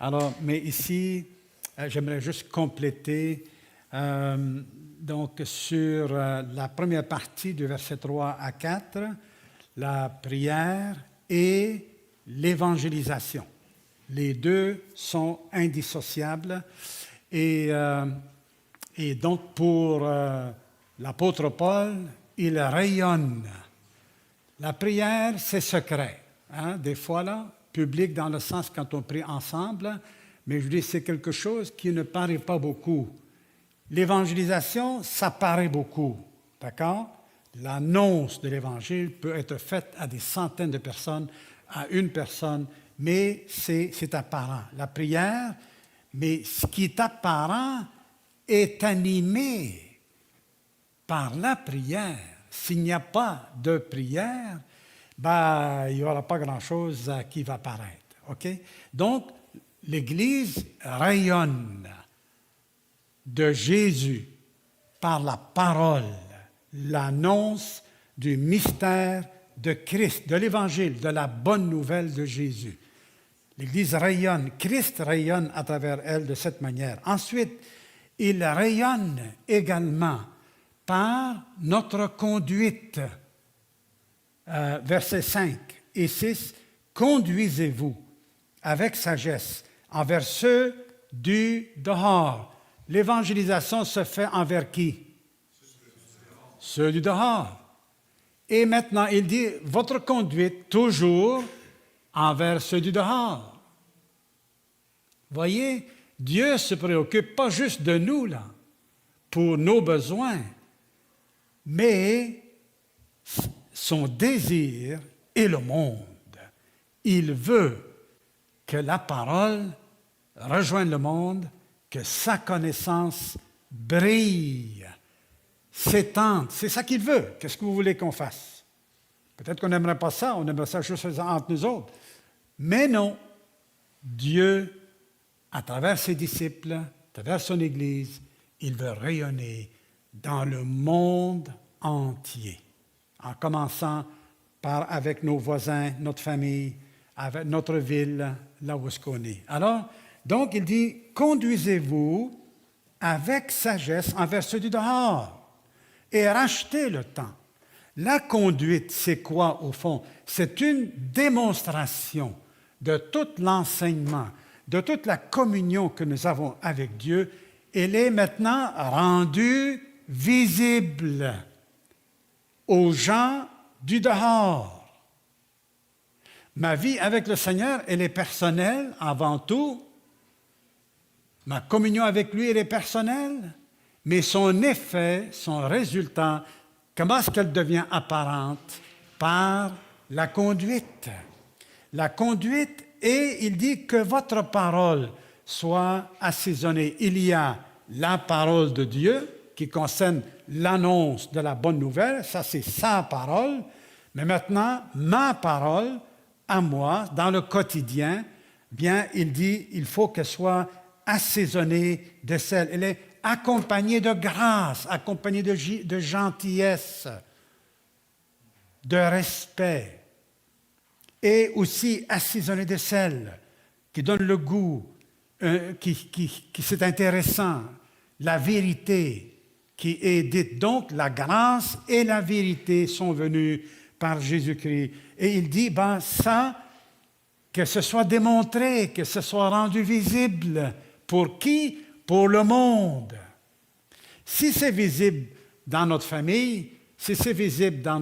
Alors, mais ici, j'aimerais juste compléter donc sur la première partie du verset 3 à 4, la prière et l'évangélisation. Les deux sont indissociables et donc pour l'apôtre Paul, il rayonne. La prière, c'est secret. Hein? Des fois, là, public dans le sens quand on prie ensemble, mais je dis c'est quelque chose qui ne paraît pas beaucoup. L'évangélisation, ça paraît beaucoup. D'accord? L'annonce de l'Évangile peut être faite à des centaines de personnes, à une personne, mais c'est apparent. La prière, mais ce qui est apparent est animé par la prière. S'il n'y a pas de prière, il n'y aura pas grand-chose qui va apparaître. Okay? Donc, l'Église rayonne de Jésus par la parole, l'annonce du mystère de Christ, de l'Évangile, de la bonne nouvelle de Jésus. L'Église rayonne, Christ rayonne à travers elle de cette manière. Ensuite, il rayonne également par notre conduite. Versets 5 et 6, « Conduisez-vous avec sagesse envers ceux du dehors. » L'évangélisation se fait envers qui? Ceux du dehors. Et maintenant, il dit, votre conduite toujours envers ceux du dehors. Voyez, Dieu se préoccupe pas juste de nous, là, pour nos besoins, mais son désir est le monde. Il veut que la parole rejoigne le monde, que sa connaissance brille, s'étende. C'est ça qu'il veut. Qu'est-ce que vous voulez qu'on fasse? Peut-être qu'on n'aimerait pas ça, on aimerait ça juste entre nous autres. Mais non, Dieu, à travers ses disciples, à travers son Église, il veut rayonner dans le monde entier. En commençant avec nos voisins, notre famille, avec notre ville, là où est-ce qu'on est. Alors, donc, il dit, conduisez-vous avec sagesse envers ceux du dehors et rachetez le temps. La conduite, c'est quoi au fond? C'est une démonstration de tout l'enseignement, de toute la communion que nous avons avec Dieu. Elle est maintenant rendue visible aux gens du dehors. Ma vie avec le Seigneur, elle est personnelle avant tout. Ma communion avec lui, elle est personnelle. Mais son effet, son résultat, comment est-ce qu'elle devient apparente? Par la conduite. La conduite, et il dit que votre parole soit assaisonnée. Il y a la parole de Dieu qui concerne l'annonce de la bonne nouvelle, ça c'est sa parole, mais maintenant, ma parole, à moi, dans le quotidien, bien, il dit, il faut qu'elle soit assaisonnée de sel. Elle est accompagnée de grâce, accompagnée de gentillesse, de respect, et aussi assaisonnée de sel, qui donne le goût, qui c'est intéressant, la vérité qui est dite. Donc, la grâce et la vérité sont venues par Jésus-Christ. Et il dit, ça, que ce soit démontré, que ce soit rendu visible. Pour qui? Pour le monde. Si c'est visible dans notre famille, si c'est visible dans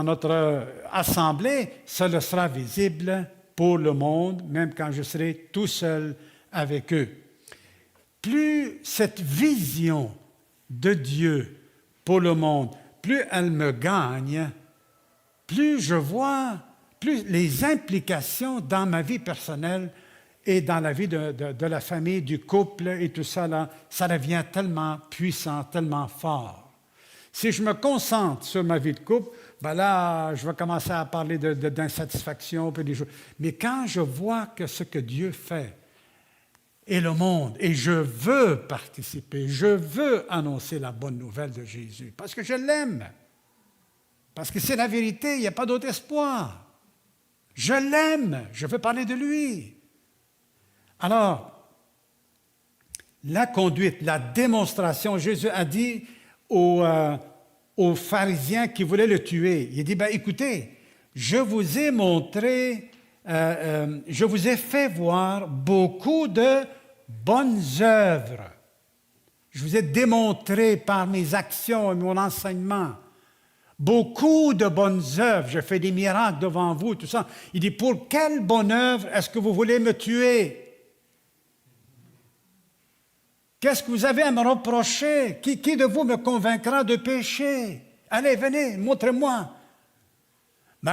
notre assemblée, ça le sera visible pour le monde, même quand je serai tout seul avec eux. Plus cette vision de Dieu pour le monde, plus elle me gagne, plus je vois, plus les implications dans ma vie personnelle et dans la vie de la famille, du couple et tout ça, là, ça devient tellement puissant, tellement fort. Si je me concentre sur ma vie de couple, là, je vais commencer à parler d'insatisfaction. Mais quand je vois que ce que Dieu fait est le monde, et je veux participer, je veux annoncer la bonne nouvelle de Jésus, parce que je l'aime, parce que c'est la vérité, il n'y a pas d'autre espoir. Je l'aime, je veux parler de lui. Alors, la conduite, la démonstration, Jésus a dit aux pharisiens qui voulaient le tuer, il a dit, écoutez, je vous ai montré, je vous ai fait voir beaucoup de bonnes œuvres. Je vous ai démontré par mes actions et mon enseignement beaucoup de bonnes œuvres. Je fais des miracles devant vous, tout ça. Il dit, pour quelle bonne œuvre est-ce que vous voulez me tuer? Qu'est-ce que vous avez à me reprocher? Qui de vous me convaincra de péché? Allez, venez, montrez-moi.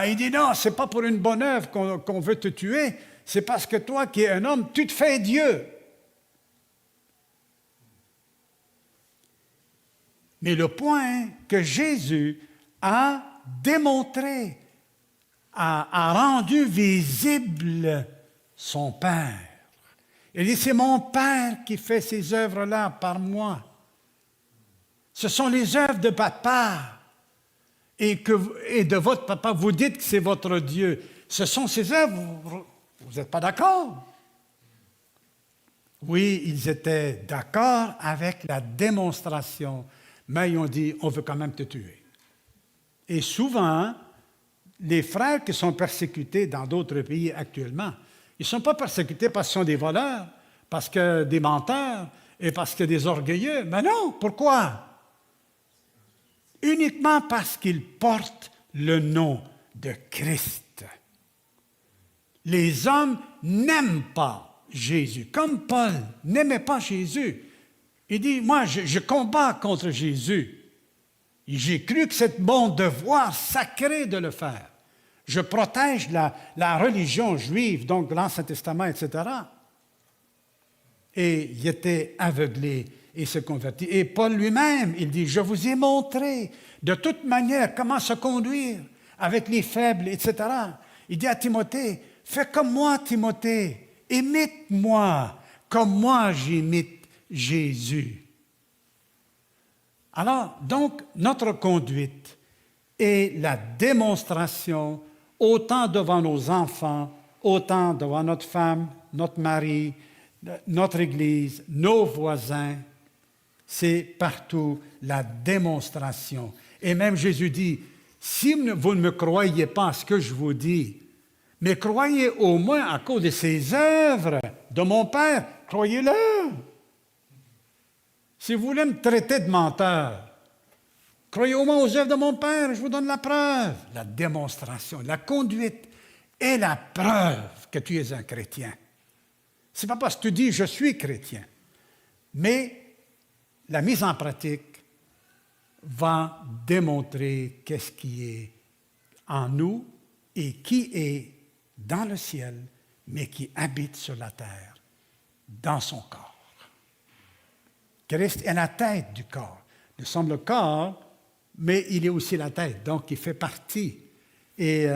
Il dit, non, ce n'est pas pour une bonne œuvre qu'on veut te tuer, c'est parce que toi qui es un homme, tu te fais Dieu. Mais le point que Jésus a démontré, a rendu visible son Père. Il dit, c'est mon Père qui fait ces œuvres-là par moi. Ce sont les œuvres de papa. Et de votre papa, vous dites que c'est votre Dieu. Ce sont ses œuvres, vous n'êtes pas d'accord? Oui, ils étaient d'accord avec la démonstration, mais ils ont dit, on veut quand même te tuer. Et souvent, les frères qui sont persécutés dans d'autres pays actuellement, ils ne sont pas persécutés parce qu'ils sont des voleurs, parce que des menteurs et parce que des orgueilleux. Mais non, pourquoi? Uniquement parce qu'ils portent le nom de Christ. Les hommes n'aiment pas Jésus, comme Paul n'aimait pas Jésus. Il dit, moi, je combats contre Jésus. Et j'ai cru que c'est mon devoir sacré de le faire. Je protège la religion juive, donc l'Ancien Testament, etc. Et il était aveuglé et se convertit. Et Paul lui-même, il dit, je vous ai montré de toute manière comment se conduire avec les faibles, etc. Il dit à Timothée, fais comme moi, Timothée, imite-moi, comme moi j'imite Jésus. Alors, donc, notre conduite est la démonstration, autant devant nos enfants, autant devant notre femme, notre mari, notre Église, nos voisins, c'est partout la démonstration. Et même Jésus dit, si vous ne me croyez pas à ce que je vous dis, mais croyez au moins à cause de ces œuvres de mon Père, croyez-le. Si vous voulez me traiter de menteur, croyez au moins aux œuvres de mon Père, je vous donne la preuve. La démonstration, la conduite est la preuve que tu es un chrétien. Ce n'est pas parce que tu dis « je suis chrétien », mais la mise en pratique va démontrer qu'est-ce qui est en nous et qui est dans le ciel, mais qui habite sur la terre, dans son corps. Christ est la tête du corps. Nous sommes le corps, mais il est aussi la tête, donc il fait partie. Et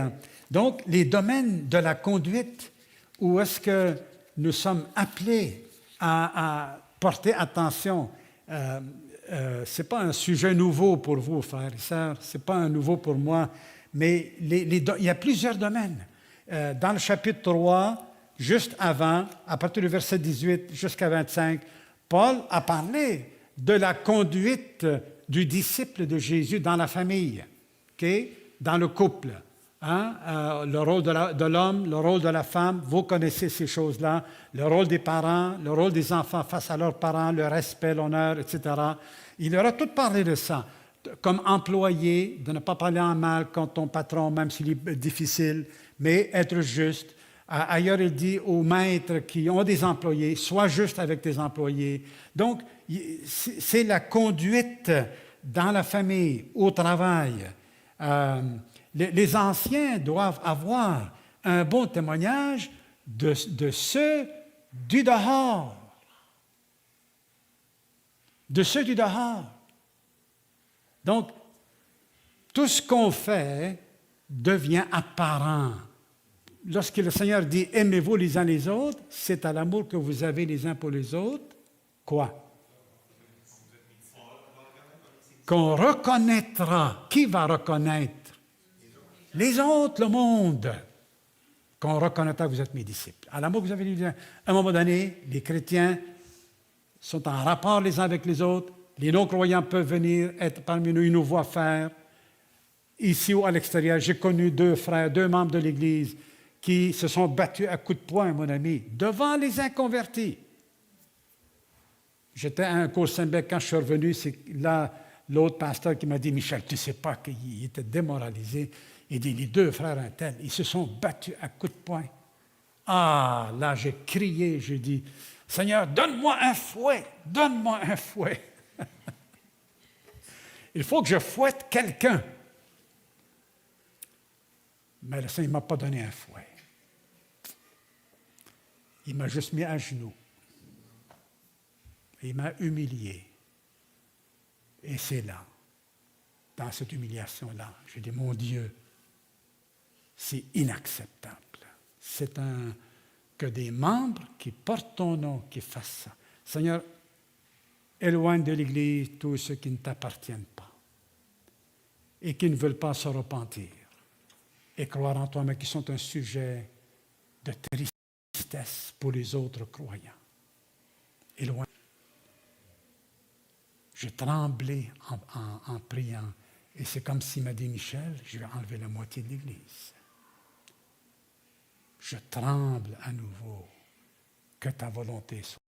donc, les domaines de la conduite, où est-ce que nous sommes appelés à porter attention. Ce n'est pas un sujet nouveau pour vous, frères et sœurs, ce n'est pas un nouveau pour moi, mais il y a plusieurs domaines. Dans le chapitre 3, juste avant, à partir du verset 18 jusqu'à 25, Paul a parlé de la conduite du disciple de Jésus dans la famille, dans le couple. Le rôle de l'homme, le rôle de la femme, vous connaissez ces choses-là, le rôle des parents, le rôle des enfants face à leurs parents, le respect, l'honneur, etc. Il aura tout parlé de ça. Comme employé, de ne pas parler en mal contre ton patron, même s'il est difficile, mais être juste. Ailleurs, il dit aux maîtres qui ont des employés, sois juste avec tes employés. Donc, c'est la conduite dans la famille, au travail. Les anciens doivent avoir un bon témoignage de ceux du dehors. De ceux du dehors. Donc, tout ce qu'on fait devient apparent. Lorsque le Seigneur dit « aimez-vous les uns les autres », c'est à l'amour que vous avez les uns pour les autres. Quoi? Qu'on reconnaîtra. Qui va reconnaître? Les autres, le monde. qu'on reconnaîtra que vous êtes mes disciples. À l'amour que vous avez livré, à un moment donné, les chrétiens sont en rapport les uns avec les autres. Les non-croyants peuvent venir être parmi nous, ils nous voient faire. Ici ou à l'extérieur, j'ai connu 2 frères, 2 membres de l'Église qui se sont battus à coups de poing, mon ami, devant les inconvertis. J'étais à un cours Saint-Bec, quand je suis revenu, c'est là l'autre pasteur qui m'a dit, Michel, tu ne sais pas qu'il était démoralisé. Il dit, les 2 frères un tel, ils se sont battus à coups de poing. Ah, là, j'ai crié, j'ai dit, Seigneur, donne-moi un fouet, donne-moi un fouet. Il faut que je fouette quelqu'un. Mais le Seigneur ne m'a pas donné un fouet. Il m'a juste mis à genoux. Il m'a humilié. Et c'est là, dans cette humiliation-là, j'ai dit, mon Dieu, c'est inacceptable. C'est que des membres qui portent ton nom, qui fassent ça. Seigneur, éloigne de l'Église tous ceux qui ne t'appartiennent pas et qui ne veulent pas se repentir et croire en toi, mais qui sont un sujet de tristesse pour les autres croyants. Éloigne. J'ai tremblé en priant. Et c'est comme s'il m'a dit, Michel, je vais enlever la moitié de l'Église. Je tremble à nouveau. Que ta volonté soit.